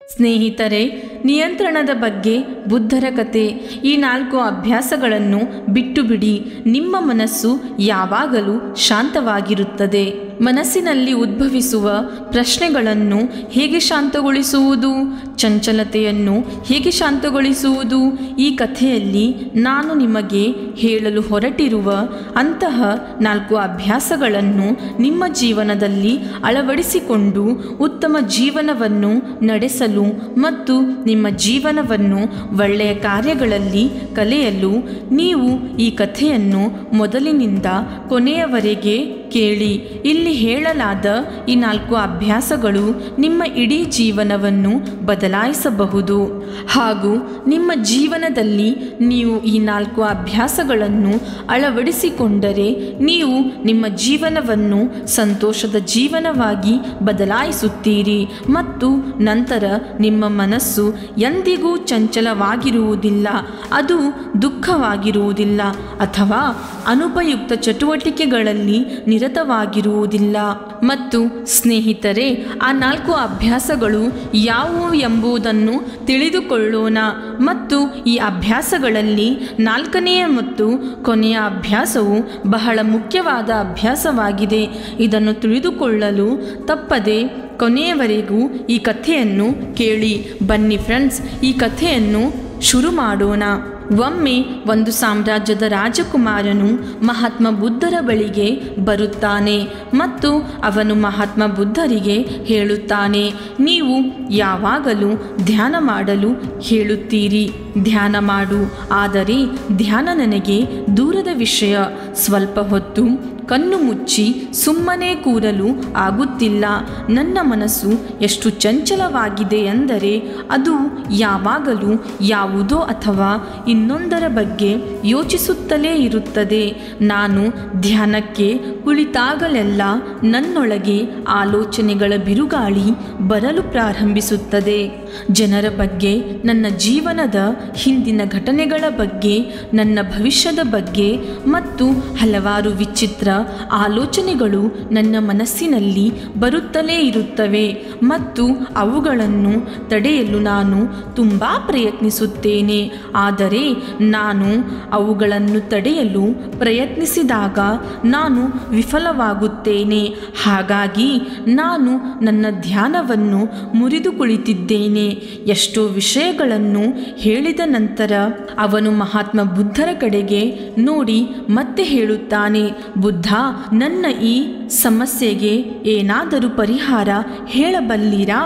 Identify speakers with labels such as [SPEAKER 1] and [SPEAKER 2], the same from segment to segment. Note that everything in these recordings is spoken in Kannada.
[SPEAKER 1] ಸ್ನೇಹಿತರೆ, ನಿಯಂತ್ರಣದ ಬಗ್ಗೆ ಬುದ್ಧರ ಕತೆ. ಈ 4 ಅಭ್ಯಾಸಗಳನ್ನು ಬಿಟ್ಟು ಬಿಡಿ. ನಿಮ್ಮ ಮನಸ್ಸು ಯಾವಾಗಲೂ ಶಾಂತವಾಗಿರುತ್ತದೆ. ಮನಸ್ಸಿನಲ್ಲಿ ಉದ್ಭವಿಸುವ ಪ್ರಶ್ನೆಗಳನ್ನು ಹೇಗೆ ಶಾಂತಗೊಳಿಸುವುದು, ಚಂಚಲತೆಯನ್ನು ಹೇಗೆ ಶಾಂತಗೊಳಿಸುವುದು, ಈ ಕಥೆಯಲ್ಲಿ ನಾನು ನಿಮಗೆ ಹೇಳಲು ಹೊರಟಿರುವ ಅಂತಹ 4 ಅಭ್ಯಾಸಗಳನ್ನು ನಿಮ್ಮ ಜೀವನದಲ್ಲಿ ಅಳವಡಿಸಿಕೊಂಡು ಉತ್ತಮ ಜೀವನವನ್ನು ನಡೆಸಲು ಮತ್ತು ನಿಮ್ಮ ಜೀವನವನ್ನು ಒಳ್ಳೆಯ ಕಾರ್ಯಗಳಲ್ಲಿ ಕಳೆಯಲು ನೀವು ಈ ಕಥೆಯನ್ನು ಮೊದಲಿನಿಂದ ಕೊನೆಯವರೆಗೆ ಕೇಳಿ. ಇಲ್ಲಿ ಹೇಳಲಾದ ಈ 4 ಅಭ್ಯಾಸಗಳು ನಿಮ್ಮ ಇಡೀ ಜೀವನವನ್ನು ಬದಲಾಯಿಸಬಹುದು. ಹಾಗೂ ನಿಮ್ಮ ಜೀವನದಲ್ಲಿ ನೀವು ಈ 4 ಅಭ್ಯಾಸಗಳನ್ನು ಅಳವಡಿಸಿಕೊಂಡರೆ ನೀವು ನಿಮ್ಮ ಜೀವನವನ್ನು ಸಂತೋಷದ ಜೀವನವಾಗಿ ಬದಲಾಯಿಸುತ್ತೀರಿ ಮತ್ತು ನಂತರ ನಿಮ್ಮ ಮನಸ್ಸು ಎಂದಿಗೂ ಚಂಚಲವಾಗಿರುವುದಿಲ್ಲ, ಅದು ದುಃಖವಾಗಿರುವುದಿಲ್ಲ ಅಥವಾ ಅನುಪಯುಕ್ತ ಚಟುವಟಿಕೆಗಳಲ್ಲಿ ನಿರತವಾಗಿರುವುದಿಲ್ಲ. ಮತ್ತು ಸ್ನೇಹಿತರೆ, ಆ 4 ಅಭ್ಯಾಸಗಳು ಯಾವುವು ಎಂಬುದನ್ನು ತಿಳಿದುಕೊಳ್ಳೋಣ. ಮತ್ತು ಈ ಅಭ್ಯಾಸಗಳಲ್ಲಿ 4ನೆಯ ಮತ್ತು ಕೊನೆಯ ಅಭ್ಯಾಸವು ಬಹಳ ಮುಖ್ಯವಾದ ಅಭ್ಯಾಸವಾಗಿದೆ. ಇದನ್ನು ತಿಳಿದುಕೊಳ್ಳಲು ತಪ್ಪದೆ ಕೊನೆಯವರೆಗೂ ಈ ಕಥೆಯನ್ನು ಕೇಳಿ. ಬನ್ನಿ ಫ್ರೆಂಡ್ಸ್, ಈ ಕಥೆಯನ್ನು ಶುರು ಮಾಡೋಣ. ಒಮ್ಮೆ ಒಂದು ಸಾಮ್ರಾಜ್ಯದ ರಾಜಕುಮಾರನು ಮಹಾತ್ಮ ಬುದ್ಧರ ಬಳಿಗೆ ಬರುತ್ತಾನೆ ಮತ್ತು ಅವನು ಮಹಾತ್ಮ ಬುದ್ಧರಿಗೆ ಹೇಳುತ್ತಾನೆ, ನೀವು ಯಾವಾಗಲೂ ಧ್ಯಾನ ಮಾಡಲು ಹೇಳುತ್ತೀರಿ, ಧ್ಯಾನ ಮಾಡು. ಆದರೆ ಧ್ಯಾನ ನನಗೆ ದೂರದ ವಿಷಯ. ಸ್ವಲ್ಪ ಹೊತ್ತು ಕಣ್ಣು ಮುಚ್ಚಿ ಸುಮ್ಮನೆ ಕೂರಲು ಆಗುತ್ತಿಲ್ಲ. ನನ್ನ ಮನಸ್ಸು ಎಷ್ಟು ಚಂಚಲವಾಗಿದೆ ಎಂದರೆ ಅದು ಯಾವಾಗಲೂ ಯಾವುದೋ ಅಥವಾ ಇನ್ನೊಂದರ ಬಗ್ಗೆ ಯೋಚಿಸುತ್ತಲೇ ಇರುತ್ತದೆ. ನಾನು ಧ್ಯಾನಕ್ಕೆ ಕುಳಿತಾಗಲೆಲ್ಲ ನನ್ನೊಳಗೆ ಆಲೋಚನೆಗಳ ಬಿರುಗಾಳಿ ಬರಲು ಪ್ರಾರಂಭಿಸುತ್ತದೆ. ಜನರ ಬಗ್ಗೆ, ನನ್ನ ಜೀವನದ ಹಿಂದಿನ ಘಟನೆಗಳ ಬಗ್ಗೆ, ನನ್ನ ಭವಿಷ್ಯದ ಬಗ್ಗೆ ಮತ್ತು ಹಲವಾರು ವಿಚಿತ್ರ ಆಲೋಚನೆಗಳು ನನ್ನ ಮನಸ್ಸಿನಲ್ಲಿ ಬರುತ್ತಲೇ ಇರುತ್ತವೆ ಮತ್ತು ಅವುಗಳನ್ನು ತಡೆಯಲು ನಾನು ತುಂಬ ಪ್ರಯತ್ನಿಸುತ್ತೇನೆ. ಆದರೆ ನಾನು ಅವುಗಳನ್ನು ತಡೆಯಲು ಪ್ರಯತ್ನಿಸಿದಾಗ ನಾನು ವಿಫಲವಾಗುತ್ತೇನೆ. ಹಾಗಾಗಿ ನಾನು ನನ್ನ ಧ್ಯಾನವನ್ನು ಮುರಿದು ಕುಳಿತಿದ್ದೇನೆ. ಎಷ್ಟೋ ವಿಷಯಗಳನ್ನು ಹೇಳಿದ ನಂತರ ಅವನು ಮಹಾತ್ಮ ಬುದ್ಧರ ಕಡೆಗೆ ನೋಡಿ ಮತ್ತೆ ಹೇಳುತ್ತಾನೆ, ಬುದ್ಧ, ನನ್ನ ಈ ಸಮಸ್ಯೆಗೆ ಏನಾದರೂ ಪರಿಹಾರ ಹೇಳಬಲ್ಲಿರಾ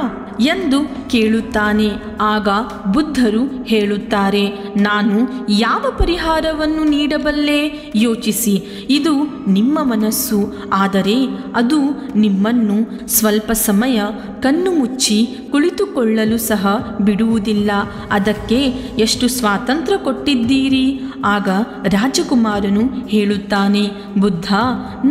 [SPEAKER 1] ಎಂದು ಕೇಳುತ್ತಾನೆ. ಆಗ ಬುದ್ಧರು ಹೇಳುತ್ತಾರೆ, ನಾನು ಯಾವ ಪರಿಹಾರವನ್ನು ನೀಡಬಲ್ಲೆ? ಯೋಚಿಸಿ, ಇದು ನಿಮ್ಮ ಮನಸ್ಸು, ಆದರೆ ಅದು ನಿಮ್ಮನ್ನು ಸ್ವಲ್ಪ ಸಮಯ ಕಣ್ಣು ಮುಚ್ಚಿ ಕುಳಿತುಕೊಳ್ಳಲು ಸಹ ಬಿಡುವುದಿಲ್ಲ. ಅದಕ್ಕೆ ಎಷ್ಟು ಸ್ವಾತಂತ್ರ್ಯ ಕೊಟ್ಟಿದ್ದೀರಿ? ಆಗ ರಾಜಕುಮಾರನು ಹೇಳುತ್ತಾನೆ, ಬುದ್ಧ,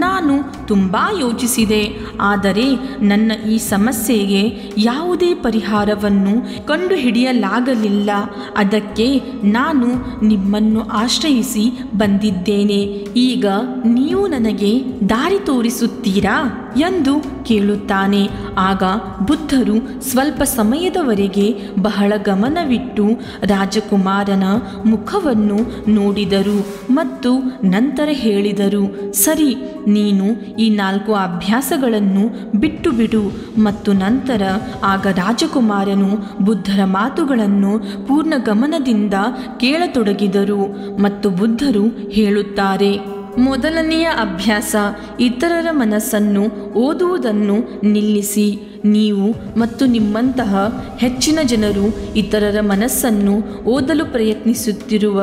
[SPEAKER 1] ನಾನು ತುಂಬ ಯೋಚಿಸಿದೆ, ಆದರೆ ನನ್ನ ಈ ಸಮಸ್ಯೆಗೆ ಯಾವುದೇ ಪರಿಹಾರವನ್ನು ಕಂಡುಹಿಡಿಯಲಾಗಲಿಲ್ಲ. ಅದಕ್ಕೆ ನಾನು ನಿಮ್ಮನ್ನು ಆಶ್ರಯಿಸಿ ಬಂದಿದ್ದೇನೆ. ಈಗ ನೀವು ನನಗೆ ದಾರಿ ತೋರಿಸುತ್ತೀರಾ ಎಂದು ಕೇಳುತ್ತಾನೆ. ಆಗ ಬುದ್ಧರು ಸ್ವಲ್ಪ ಸಮಯದವರೆಗೆ ಬಹಳ ಗಮನವಿಟ್ಟು ರಾಜಕುಮಾರನ ಮುಖವನ್ನು ನೋಡಿದರು ಮತ್ತು ನಂತರ ಹೇಳಿದರು, ಸರಿ, ನೀನು ಈ 4 ಅಭ್ಯಾಸಗಳನ್ನು ಬಿಟ್ಟು ಬಿಡು. ಮತ್ತು ನಂತರ ಆಗ ರಾಜಕುಮಾರನು ಬುದ್ಧರ ಮಾತುಗಳನ್ನು ಪೂರ್ಣ ಗಮನದಿಂದ ಕೇಳತೊಡಗಿದರು ಮತ್ತು ಬುದ್ಧರು ಹೇಳುತ್ತಾರೆ, ಮೊದಲನೆಯ ಅಭ್ಯಾಸ, ಇತರರ ಮನಸ್ಸನ್ನು ಓದುವುದನ್ನು ನಿಲ್ಲಿಸಿ. ನೀವು ಮತ್ತು ನಿಮ್ಮಂತಹ ಹೆಚ್ಚಿನ ಜನರು ಇತರರ ಮನಸ್ಸನ್ನು ಓದಲು ಪ್ರಯತ್ನಿಸುತ್ತಿರುವ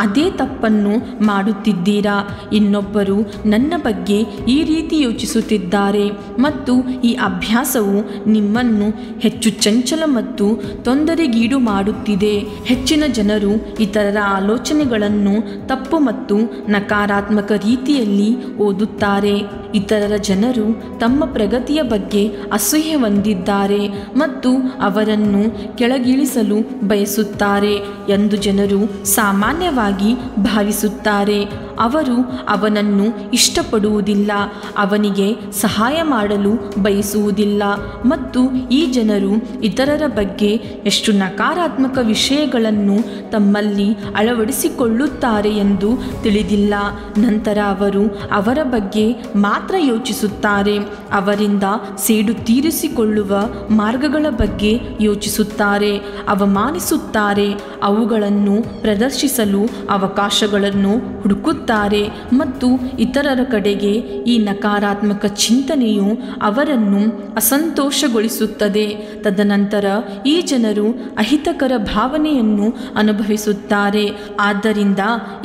[SPEAKER 1] ಅದೇ ತಪ್ಪನ್ನು ಮಾಡುತ್ತಿದ್ದೀರಾ. ಇನ್ನೊಬ್ಬರು ನನ್ನ ಬಗ್ಗೆ ಈ ರೀತಿ ಯೋಚಿಸುತ್ತಿದ್ದಾರೆ ಮತ್ತು ಈ ಅಭ್ಯಾಸವು ನಿಮ್ಮನ್ನು ಹೆಚ್ಚು ಚಂಚಲ ಮತ್ತು ತೊಂದರೆಗೀಡು ಮಾಡುತ್ತಿದೆ. ಹೆಚ್ಚಿನ ಜನರು ಇತರರ ಆಲೋಚನೆಗಳನ್ನು ತಪ್ಪು ಮತ್ತು ನಕಾರಾತ್ಮಕ ರೀತಿಯಲ್ಲಿ ಓದುತ್ತಾರೆ. ಇತರರ ಜನರು ತಮ್ಮ ಪ್ರಗತಿಯ ಬಗ್ಗೆ ಅಸೂಯೆ ಹೊಂದಿದ್ದಾರೆ ಮತ್ತು ಅವರನ್ನು ಕೆಳಗಿಳಿಸಲು ಬಯಸುತ್ತಾರೆ ಎಂದು ಜನರು ಸಾಮಾನ್ಯವಾಗಿ ಭಾವಿಸುತ್ತಾರೆ. ಅವರು ಅವನನ್ನು ಇಷ್ಟಪಡುವುದಿಲ್ಲ, ಅವನಿಗೆ ಸಹಾಯ ಮಾಡಲು ಬಯಸುವುದಿಲ್ಲ ಮತ್ತು ಈ ಜನರು ಇತರರ ಬಗ್ಗೆ ಎಷ್ಟು ನಕಾರಾತ್ಮಕ ವಿಷಯಗಳನ್ನು ತಮ್ಮಲ್ಲಿ ಅಳವಡಿಸಿಕೊಳ್ಳುತ್ತಾರೆ ಎಂದು ತಿಳಿದಿಲ್ಲ. ನಂತರ ಅವರು ಅವರ ಬಗ್ಗೆ ಮಾತ್ರ ಯೋಚಿಸುತ್ತಾರೆ, ಅವರಿಂದ ಸೇಡು ತೀರಿಸಿಕೊಳ್ಳುವ ಮಾರ್ಗಗಳ ಬಗ್ಗೆ ಯೋಚಿಸುತ್ತಾರೆ, ಅವಮಾನಿಸುತ್ತಾರೆ, ಅವುಗಳನ್ನು ಪ್ರದರ್ಶಿಸಲು ಅವಕಾಶಗಳನ್ನು ಹುಡುಕುತ್ತಾರೆ ಮತ್ತು ಇತರರ ಕಡೆಗೆ ಈ ನಕಾರಾತ್ಮಕ ಚಿಂತನೆಯು ಅವರನ್ನು ಅಸಂತೋಷಗೊಳಿಸುತ್ತದೆ. ತದನಂತರ ಈ ಜನರು ಅಹಿತಕರ ಭಾವನೆಯನ್ನು ಅನುಭವಿಸುತ್ತಾರೆ. ಆದ್ದರಿಂದ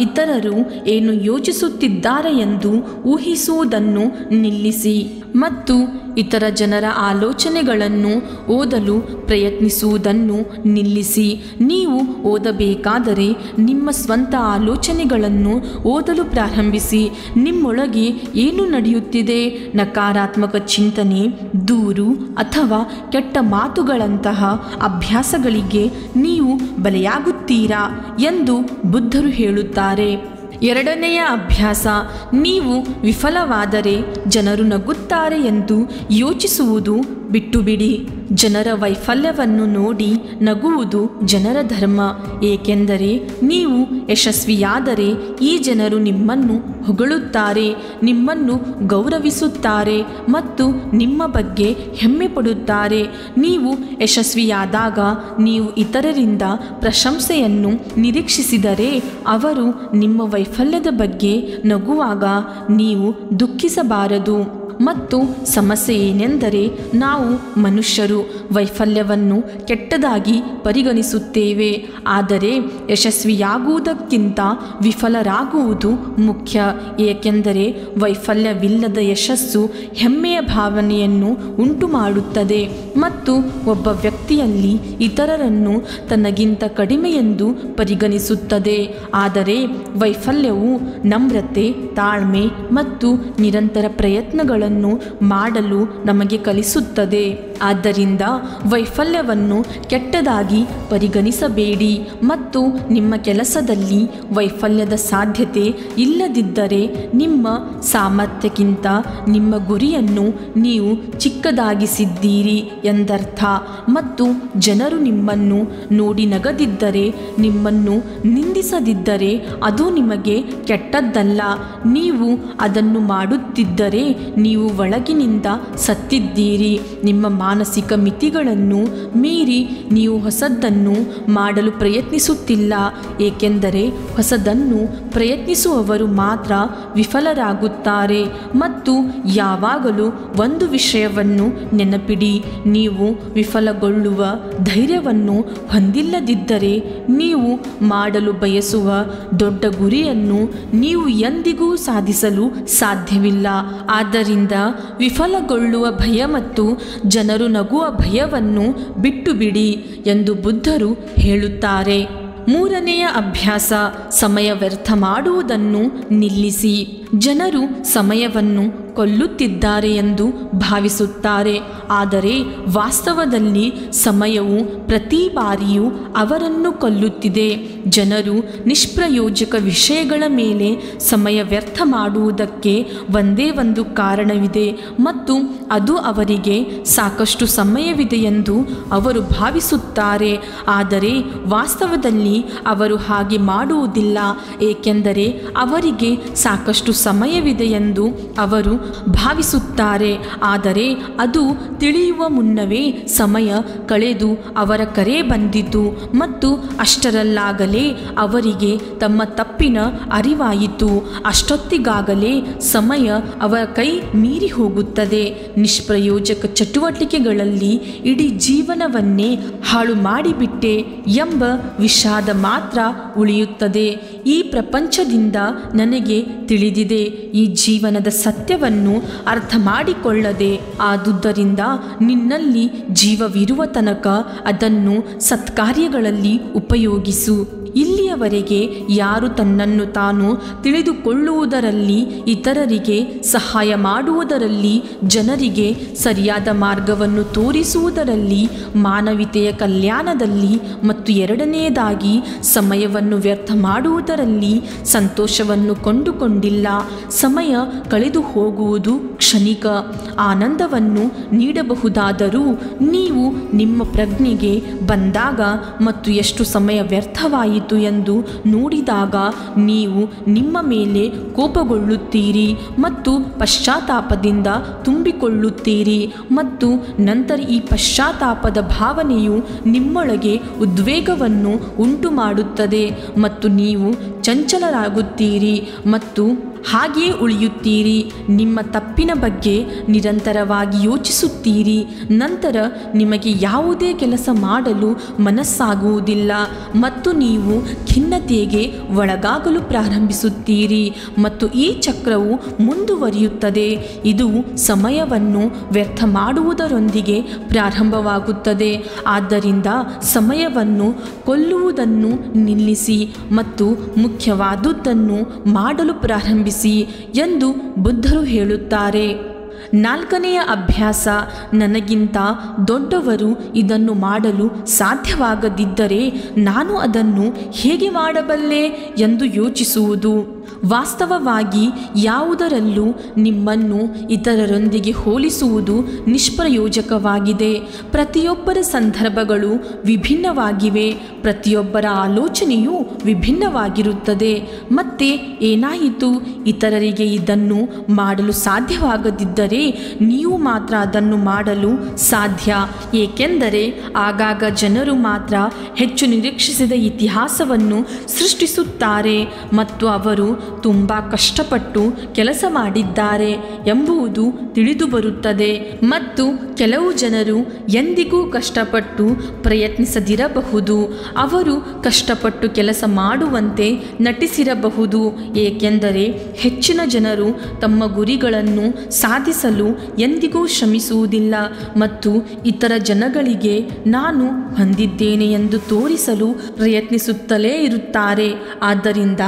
[SPEAKER 1] ಇತರರು ಏನು ಯೋಚಿಸುತ್ತಿದ್ದಾರೆ ಎಂದು ಊಹಿಸುವುದನ್ನು ನಿಲ್ಲಿಸಿ ಮತ್ತು ಇತರ ಜನರ ಆಲೋಚನೆಗಳನ್ನು ಓದಲು ಪ್ರಯತ್ನಿಸುವುದನ್ನು ನಿಲ್ಲಿಸಿ. ನೀವು ಓದಬೇಕಾದರೆ ನಿಮ್ಮ ಸ್ವಂತ ಆಲೋಚನೆಗಳನ್ನು ಓದಲು ಪ್ರಾರಂಭಿಸಿ. ನಿಮ್ಮೊಳಗೆ ಏನು ನಡೆಯುತ್ತಿದೆ? ನಕಾರಾತ್ಮಕ ಚಿಂತನೆ, ದೂರು ಅಥವಾ ಕೆಟ್ಟ ಮಾತುಗಳಂತಹ ಅಭ್ಯಾಸಗಳಿಗೆ ನೀವು ಬಲಿಯಾಗುತ್ತೀರಾ ಎಂದು ಬುದ್ಧರು ಹೇಳುತ್ತಾರೆ. ಎರಡನೆಯ ಅಭ್ಯಾಸ, ನೀವು ವಿಫಲವಾದರೆ ಜನರು ನಗುತ್ತಾರೆ ಎಂದು ಯೋಚಿಸುವುದು ಬಿಟ್ಟುಬಿಡಿ. ಜನರ ವೈಫಲ್ಯವನ್ನು ನೋಡಿ ನಗುವುದು ಜನರ ಧರ್ಮ, ಏಕೆಂದರೆ ನೀವು ಯಶಸ್ವಿಯಾದರೆ ಈ ಜನರು ನಿಮ್ಮನ್ನು ಹೊಗಳುತ್ತಾರೆ, ನಿಮ್ಮನ್ನು ಗೌರವಿಸುತ್ತಾರೆ ಮತ್ತು ನಿಮ್ಮ ಬಗ್ಗೆ ಹೆಮ್ಮೆ ಪಡುತ್ತಾರೆ. ನೀವು ಯಶಸ್ವಿಯಾದಾಗ ನೀವು ಇತರರಿಂದ ಪ್ರಶಂಸೆಯನ್ನು ನಿರೀಕ್ಷಿಸಿದರೆ ಅವರು ನಿಮ್ಮ ವೈಫಲ್ಯದ ಬಗ್ಗೆ ನಗುವಾಗ ನೀವು ದುಃಖಿಸಬಾರದು. ಮತ್ತು ಸಮಸ್ಯೆ ಏನೆಂದರೆ ನಾವು ಮನುಷ್ಯರು ವೈಫಲ್ಯವನ್ನು ಕೆಟ್ಟದಾಗಿ ಪರಿಗಣಿಸುತ್ತೇವೆ, ಆದರೆ ಯಶಸ್ವಿಯಾಗುವುದಕ್ಕಿಂತ ವಿಫಲರಾಗುವುದು ಮುಖ್ಯ, ಏಕೆಂದರೆ ವೈಫಲ್ಯವಿಲ್ಲದ ಯಶಸ್ಸು ಹೆಮ್ಮೆಯ ಭಾವನೆಯನ್ನು ಉಂಟುಮಾಡುತ್ತದೆ ಮತ್ತು ಒಬ್ಬ ವ್ಯಕ್ತಿಯಲ್ಲಿ ಇತರರನ್ನು ತನಗಿಂತ ಕಡಿಮೆಯೆಂದು ಪರಿಗಣಿಸುತ್ತದೆ. ಆದರೆ ವೈಫಲ್ಯವು ನಮ್ರತೆ, ತಾಳ್ಮೆ ಮತ್ತು ನಿರಂತರ ಪ್ರಯತ್ನಗಳನ್ನು ಮಾಡಲು ನಮಗೆ ಕಲಿಸುತ್ತದೆ. ಆದ್ದರಿಂದ ವೈಫಲ್ಯವನ್ನು ಕೆಟ್ಟದಾಗಿ ಪರಿಗಣಿಸಬೇಡಿ ಮತ್ತು ನಿಮ್ಮ ಕೆಲಸದಲ್ಲಿ ವೈಫಲ್ಯದ ಸಾಧ್ಯತೆ ಇಲ್ಲದಿದ್ದರೆ ನಿಮ್ಮ ಸಾಮರ್ಥ್ಯಕ್ಕಿಂತ ನಿಮ್ಮ ಗುರಿಯನ್ನು ನೀವು ಚಿಕ್ಕದಾಗಿಸಿದ್ದೀರಿ ಎಂದರ್ಥ. ಮತ್ತು ಜನರು ನಿಮ್ಮನ್ನು ನೋಡಿ ನಗದಿದ್ದರೆ, ನಿಮ್ಮನ್ನು ನಿಂದಿಸದಿದ್ದರೆ ಅದು ನಿಮಗೆ ಕೆಟ್ಟದ್ದಲ್ಲ. ನೀವು ಅದನ್ನು ಮಾಡುತ್ತಿದ್ದರೆ ನೀವು ಒಳಗಿನಿಂದ ಸತ್ತಿದ್ದೀರಿ. ನಿಮ್ಮ ಮಾನಸಿಕ ಮಿತಿಗಳನ್ನು ಮೀರಿ ನೀವು ಹೊಸದನ್ನು ಮಾಡಲು ಪ್ರಯತ್ನಿಸುತ್ತಿಲ್ಲ, ಏಕೆಂದರೆ ಹೊಸದನ್ನು ಪ್ರಯತ್ನಿಸುವವರು ಮಾತ್ರ ವಿಫಲರಾಗುತ್ತಾರೆ. ಮತ್ತು ಯಾವಾಗಲೂ ಒಂದು ವಿಷಯವನ್ನು ನೆನಪಿಡಿ, ನೀವು ವಿಫಲಗೊಳ್ಳುವ ಧೈರ್ಯವನ್ನು ಹೊಂದಿಲ್ಲದಿದ್ದರೆ ನೀವು ಮಾಡಲು ಬಯಸುವ ದೊಡ್ಡ ಗುರಿಯನ್ನು ನೀವು ಎಂದಿಗೂ ಸಾಧಿಸಲು ಸಾಧ್ಯವಿಲ್ಲ. ಆದ್ದರಿಂದ ವಿಫಲಗೊಳ್ಳುವ ಭಯ ಮತ್ತು ಜನರು ನಗುವ ಭಯವನ್ನು ಬಿಟ್ಟುಬಿಡಿ ಎಂದು ಬುದ್ಧರು ಹೇಳುತ್ತಾರೆ. ಮೂರನೆಯ ಅಭ್ಯಾಸ, ಸಮಯ ವ್ಯರ್ಥ ಮಾಡುವುದನ್ನು ನಿಲ್ಲಿಸಿ. ಜನರು ಸಮಯವನ್ನು ಕೊಲ್ಲುತ್ತಿದ್ದಾರೆ ಎಂದು ಭಾವಿಸುತ್ತಾರೆ, ಆದರೆ ವಾಸ್ತವದಲ್ಲಿ ಸಮಯವು ಪ್ರತಿ ಬಾರಿಯೂ ಅವರನ್ನು ಕೊಲ್ಲುತ್ತಿದೆ. ಜನರು ನಿಷ್ಪ್ರಯೋಜಕ ವಿಷಯಗಳ ಮೇಲೆ ಸಮಯ ವ್ಯರ್ಥ ಮಾಡುವುದಕ್ಕೆ ಒಂದೇ ಒಂದು ಕಾರಣವಿದೆ ಮತ್ತು ಅದು ಅವರಿಗೆ ಸಾಕಷ್ಟು ಸಮಯವಿದೆ ಎಂದು ಅವರು ಭಾವಿಸುತ್ತಾರೆ. ಆದರೆ ವಾಸ್ತವದಲ್ಲಿ ಅವರು ಹಾಗೆ ಮಾಡುವುದಿಲ್ಲ, ಏಕೆಂದರೆ ಅವರಿಗೆ ಸಾಕಷ್ಟು ಸಮಯವಿದೆ ಎಂದು ಅವರು ಭಾವಿಸುತ್ತಾರೆ. ಆದರೆ ಅದು ತಿಳಿಯುವ ಮುನ್ನವೇ ಸಮಯ ಕಳೆದು ಅವರ ಕರೆ ಬಂದಿತು ಮತ್ತು ಅಷ್ಟರಲ್ಲಾಗಲೇ ಅವರಿಗೆ ತಮ್ಮ ತಪ್ಪಿನ ಅರಿವಾಯಿತು. ಅಷ್ಟೊತ್ತಿಗಾಗಲೇ ಸಮಯ ಅವರ ಕೈ ಮೀರಿ ಹೋಗುತ್ತದೆ. ನಿಷ್ಪ್ರಯೋಜಕ ಚಟುವಟಿಕೆಗಳಲ್ಲಿ ಇಡೀ ಜೀವನವನ್ನೇ ಹಾಳು ಮಾಡಿಬಿಟ್ಟೆ ಎಂಬ ವಿಷಾದ ಮಾತ್ರ ಉಳಿಯುತ್ತದೆ. ಈ ಪ್ರಪಂಚದಿಂದ ನನಗೆ ತಿಳಿದಿದೆ, ಈ ಜೀವನದ ಸತ್ಯವನ್ನು ಅರ್ಥ ಮಾಡಿಕೊಳ್ಳದೆ, ಆದುದರಿಂದ ನಿನ್ನಲ್ಲಿ ಜೀವವಿರುವ ತನಕ ಅದನ್ನು ಸತ್ಕಾರ್ಯಗಳಲ್ಲಿ ಉಪಯೋಗಿಸು. ಇಲ್ಲಿಯ ಇಲ್ಲಿಯವರೆಗೆ ಯಾರು ತನ್ನನ್ನು ತಾನು ತಿಳಿದುಕೊಳ್ಳುವುದರಲ್ಲಿ, ಇತರರಿಗೆ ಸಹಾಯ ಮಾಡುವುದರಲ್ಲಿ, ಜನರಿಗೆ ಸರಿಯಾದ ಮಾರ್ಗವನ್ನು ತೋರಿಸುವುದರಲ್ಲಿ, ಮಾನವೀಯತೆಯ ಕಲ್ಯಾಣದಲ್ಲಿ ಮತ್ತು ಎರಡನೆಯದಾಗಿ ಸಮಯವನ್ನು ವ್ಯರ್ಥ ಮಾಡುವುದರಲ್ಲಿ ಸಂತೋಷವನ್ನು ಕಂಡುಕೊಂಡಿಲ್ಲ. ಸಮಯ ಕಳೆದು ಹೋಗುವುದು ಕ್ಷಣಿಕ. ಆನಂದವನ್ನು ನೀಡಬಹುದಾದರೂ ನೀವು ನಿಮ್ಮ ಪ್ರಜ್ಞೆಗೆ ಬಂದಾಗ ಮತ್ತು ಎಷ್ಟು ಸಮಯ ವ್ಯರ್ಥವಾಯಿತು ಎಂದು ನೋಡಿದಾಗ ನೀವು ನಿಮ್ಮ ಮೇಲೆ ಕೋಪಗೊಳ್ಳುತ್ತೀರಿ ಮತ್ತು ಪಶ್ಚಾತ್ತಾಪದಿಂದ ತುಂಬಿಕೊಳ್ಳುತ್ತೀರಿ ಮತ್ತು ನಂತರ ಈ ಪಶ್ಚಾತ್ತಾಪದ ಭಾವನೆಯು ನಿಮ್ಮೊಳಗೆ ಉದ್ವೇಗವನ್ನು ಉಂಟು ಮಾಡುತ್ತದೆ ಮತ್ತು ನೀವು ಚಂಚಲರಾಗುತ್ತೀರಿ ಮತ್ತು ಹಾಗೆಯೇ ಉಳಿಯುತ್ತೀರಿ. ನಿಮ್ಮ ತಪ್ಪಿನ ಬಗ್ಗೆ ನಿರಂತರವಾಗಿ ಯೋಚಿಸುತ್ತೀರಿ. ನಂತರ ನಿಮಗೆ ಯಾವುದೇ ಕೆಲಸ ಮಾಡಲು ಮನಸ್ಸಾಗುವುದಿಲ್ಲ ಮತ್ತು ನೀವು ಖಿನ್ನತೆಗೆ ಒಳಗಾಗಲು ಪ್ರಾರಂಭಿಸುತ್ತೀರಿ ಮತ್ತು ಈ ಚಕ್ರವು ಮುಂದುವರಿಯುತ್ತದೆ. ಇದು ಸಮಯವನ್ನು ವ್ಯರ್ಥ ಮಾಡುವುದರೊಂದಿಗೆ ಪ್ರಾರಂಭವಾಗುತ್ತದೆ. ಆದ್ದರಿಂದ ಸಮಯವನ್ನು ಕೊಲ್ಲುವುದನ್ನು ನಿಲ್ಲಿಸಿ ಮತ್ತು ಮುಖ್ಯವಾದುದನ್ನು ಮಾಡಲು ಪ್ರಾರಂಭಿಸಿ ಎಂದು ಬುದ್ಧರು ಹೇಳುತ್ತಾರೆ. 4ನೆಯ ಅಭ್ಯಾಸ, ನನಗಿಂತ ದೊಡ್ಡವರು ಇದನ್ನು ಮಾಡಲು ಸಾಧ್ಯವಾಗದಿದ್ದರೆ ನಾನು ಅದನ್ನು ಹೇಗೆ ಮಾಡಬಲ್ಲೆ ಎಂದು ಯೋಚಿಸುವುದು. ವಾಸ್ತವವಾಗಿ ಯಾವುದರಲ್ಲೂ ನಿಮ್ಮನ್ನು ಇತರರೊಂದಿಗೆ ಹೋಲಿಸುವುದು ನಿಷ್ಪ್ರಯೋಜಕವಾಗಿದೆ. ಪ್ರತಿಯೊಬ್ಬರ ಸಂದರ್ಭಗಳು ವಿಭಿನ್ನವಾಗಿವೆ, ಪ್ರತಿಯೊಬ್ಬರ ಆಲೋಚನೆಯು ವಿಭಿನ್ನವಾಗಿರುತ್ತದೆ. ಮತ್ತೆ ಏನಾಯಿತು? ಇತರರಿಗೆ ಇದನ್ನು ಮಾಡಲು ಸಾಧ್ಯವಾಗದಿದ್ದರೆ ನೀವು ಮಾತ್ರ ಅದನ್ನು ಮಾಡಲು ಸಾಧ್ಯ. ಏಕೆಂದರೆ ಆಗಾಗ ಜನರು ಮಾತ್ರ ಹೆಚ್ಚು ನಿರೀಕ್ಷಿಸಿದ ಇತಿಹಾಸವನ್ನು ಸೃಷ್ಟಿಸುತ್ತಾರೆ ಮತ್ತು ಅವರು ತುಂಬ ಕಷ್ಟಪಟ್ಟು ಕೆಲಸ ಮಾಡಿದ್ದಾರೆ ಎಂಬುದು ತಿಳಿದುಬರುತ್ತದೆ ಮತ್ತು ಕೆಲವು ಜನರು ಎಂದಿಗೂ ಕಷ್ಟಪಟ್ಟು ಪ್ರಯತ್ನಿಸದಿರಬಹುದು. ಅವರು ಕಷ್ಟಪಟ್ಟು ಕೆಲಸ ಮಾಡುವಂತೆ ನಟಿಸಿರಬಹುದು, ಏಕೆಂದರೆ ಹೆಚ್ಚಿನ ಜನರು ತಮ್ಮ ಗುರಿಗಳನ್ನು ಸಾಧಿಸಲು ಎಂದಿಗೂ ಶ್ರಮಿಸುವುದಿಲ್ಲ ಮತ್ತು ಇತರ ಜನಗಳಿಗೆ ನಾನು ಹೊಂದಿದ್ದೇನೆ ಎಂದು ತೋರಿಸಲು ಪ್ರಯತ್ನಿಸುತ್ತಲೇ ಇರುತ್ತಾರೆ. ಆದ್ದರಿಂದ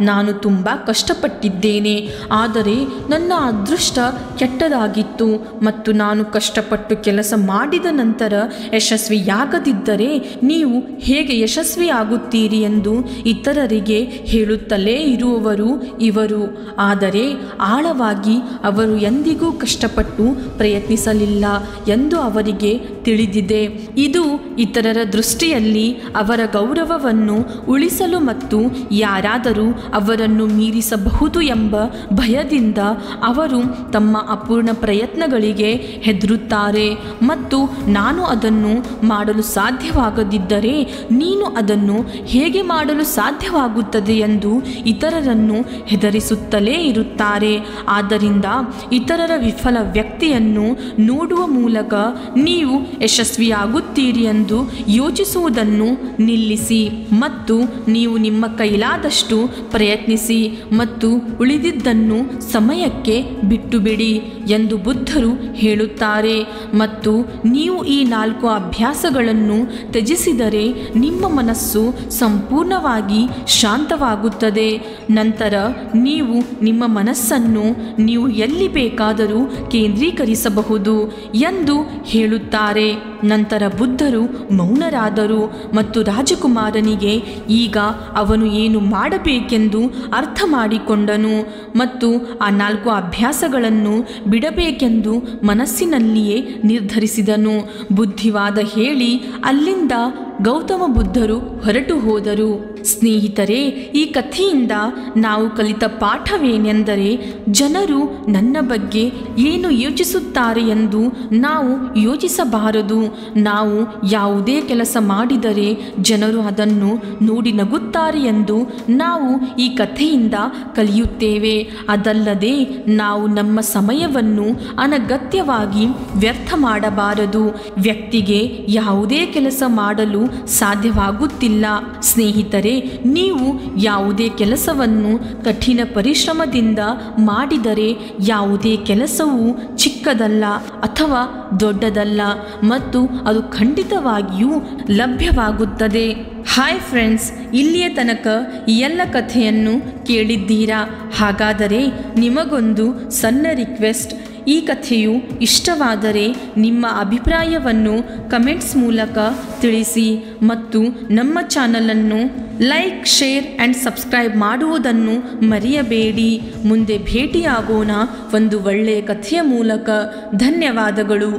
[SPEAKER 1] ನಾನು ತುಂಬ ಕಷ್ಟಪಟ್ಟಿದ್ದೇನೆ, ಆದರೆ ನನ್ನ ಅದೃಷ್ಟ ಕೆಟ್ಟದಾಗಿತ್ತು ಮತ್ತು ನಾನು ಕಷ್ಟಪಟ್ಟು ಕೆಲಸ ಮಾಡಿದ ನಂತರ ಯಶಸ್ವಿಯಾಗದಿದ್ದರೆ ನೀವು ಹೇಗೆ ಯಶಸ್ವಿಯಾಗುತ್ತೀರಿ ಎಂದು ಇತರರಿಗೆ ಹೇಳುತ್ತಲೇ ಇರುವವರು ಇವರು. ಆದರೆ ಆಳವಾಗಿ ಅವರು ಎಂದಿಗೂ ಕಷ್ಟಪಟ್ಟು ಪ್ರಯತ್ನಿಸಲಿಲ್ಲ ಎಂದು ಅವರಿಗೆ ತಿಳಿದಿದೆ. ಇದು ಇತರರ ದೃಷ್ಟಿಯಲ್ಲಿ ಅವರ ಗೌರವವನ್ನು ಉಳಿಸಲು ಮತ್ತು ಯಾರಾದರೂ ಅವರನ್ನು ಮೀರಿಸಬಹುದು ಎಂಬ ಭಯದಿಂದ ಅವರು ತಮ್ಮ ಅಪೂರ್ಣ ಪ್ರಯತ್ನಗಳಿಗೆ ಹೆದರುತ್ತಾರೆ ಮತ್ತು ನಾನು ಅದನ್ನು ಮಾಡಲು ಸಾಧ್ಯವಾಗದಿದ್ದರೆ ನೀನು ಅದನ್ನು ಹೇಗೆ ಮಾಡಲು ಸಾಧ್ಯವಾಗುತ್ತದೆ ಎಂದು ಇತರರನ್ನು ಹೆದರಿಸುತ್ತಲೇ ಇರುತ್ತಾರೆ. ಆದ್ದರಿಂದ ಇತರರ ವಿಫಲ ವ್ಯಕ್ತಿಯನ್ನು ನೋಡುವ ಮೂಲಕ ನೀವು ಯಶಸ್ವಿಯಾಗುತ್ತೀರಿ ಎಂದು ಯೋಚಿಸುವುದನ್ನು ನಿಲ್ಲಿಸಿ ಮತ್ತು ನೀವು ನಿಮ್ಮ ಕೈಲಾದಷ್ಟು ಪ್ರಯತ್ನಿಸಿ ಮತ್ತು ಉಳಿದಿದ್ದನ್ನು ಸಮಯಕ್ಕೆ ಬಿಟ್ಟುಬಿಡಿ ಎಂದು ಬುದ್ಧರು ಹೇಳುತ್ತಾರೆ. ಮತ್ತು ನೀವು ಈ 4 ಅಭ್ಯಾಸಗಳನ್ನು ತ್ಯಜಿಸಿದರೆ ನಿಮ್ಮ ಮನಸ್ಸು ಸಂಪೂರ್ಣವಾಗಿ ಶಾಂತವಾಗುತ್ತದೆ. ನಂತರ ನೀವು ನಿಮ್ಮ ಮನಸ್ಸನ್ನು ನೀವು ಎಲ್ಲಿ ಬೇಕಾದರೂ ಕೇಂದ್ರೀಕರಿಸಬಹುದು ಎಂದು ಹೇಳುತ್ತಾರೆ. ನಂತರ ಬುದ್ಧರು ಮೌನರಾದರು ಮತ್ತು ರಾಜಕುಮಾರನಿಗೆ ಈಗ ಅವನು ಏನು ಮಾಡಬೇಕೆಂದು ಅರ್ಥ ಮಾಡಿಕೊಂಡನು ಮತ್ತು ಆ 4 ಅಭ್ಯಾಸಗಳನ್ನು ಬಿಡಬೇಕೆಂದು ಮನಸ್ಸಿನಲ್ಲಿಯೇ ನಿರ್ಧರಿಸಿದನು. ಬುದ್ಧಿವಾದ ಹೇಳಿ ಅಲ್ಲಿಂದ ಗೌತಮ ಬುದ್ಧರು ಹೊರಟು ಹೋದರು. ಸ್ನೇಹಿತರೆ, ಈ ಕಥೆಯಿಂದ ನಾವು ಕಲಿತ ಪಾಠವೇನೆಂದರೆ, ಜನರು ನನ್ನ ಬಗ್ಗೆ ಏನು ಯೋಚಿಸುತ್ತಾರೆ ಎಂದು ನಾವು ಯೋಚಿಸಬಾರದು. ನಾವು ಯಾವುದೇ ಕೆಲಸ ಮಾಡಿದರೆ ಜನರು ಅದನ್ನು ನೋಡಿ ನಗುತ್ತಾರೆ ಎಂದು ನಾವು ಈ ಕಥೆಯಿಂದ ಕಲಿಯುತ್ತೇವೆ. ಅದಲ್ಲದೆ ನಾವು ನಮ್ಮ ಸಮಯವನ್ನು ಅನಗತ್ಯವಾಗಿ ವ್ಯರ್ಥ ಮಾಡಬಾರದು. ವ್ಯಕ್ತಿಗೆ ಯಾವುದೇ ಕೆಲಸ ಮಾಡಲು ಸಾಧ್ಯವಾಗುತ್ತಿಲ್ಲ. ಸ್ನೇಹಿತರೆ, ನೀವು ಯಾವುದೇ ಕೆಲಸವನ್ನು ಕಠಿಣ ಪರಿಶ್ರಮದಿಂದ ಮಾಡಿದರೆ ಯಾವುದೇ ಕೆಲಸವು ಚಿಕ್ಕ ಚಿಕ್ಕದಲ್ಲ ಅಥವಾ ದೊಡ್ಡದಲ್ಲ ಮತ್ತು ಅದು ಖಂಡಿತವಾಗಿಯೂ ಲಭ್ಯವಾಗುತ್ತದೆ. ಹಾಯ್ ಫ್ರೆಂಡ್ಸ್, ಇಲ್ಲಿಯ ತನಕ ಈ ಎಲ್ಲ ಕಥೆಯನ್ನು ಕೇಳಿದ್ದೀರಾ. ಹಾಗಾದರೆ ನಿಮಗೊಂದು ಸಣ್ಣ ರಿಕ್ವೆಸ್ಟ್. ಈ ಕಥೆಯು ಇಷ್ಟವಾದರೆ ನಿಮ್ಮ ಅಭಿಪ್ರಾಯವನ್ನು ಕಮೆಂಟ್ಸ್ ಮೂಲಕ ತಿಳಿಸಿ ಮತ್ತು ನಮ್ಮ ಚಾನಲನ್ನು ಲೈಕ್, ಶೇರ್ ಆ್ಯಂಡ್ ಸಬ್ಸ್ಕ್ರೈಬ್ ಮಾಡುವುದನ್ನು ಮರೆಯಬೇಡಿ. ಮುಂದೆ ಭೇಟಿಯಾಗೋಣ ಒಂದು ಒಳ್ಳೆಯ ಕಥೆಯ ಮೂಲಕ. ಧನ್ಯವಾದಗಳು.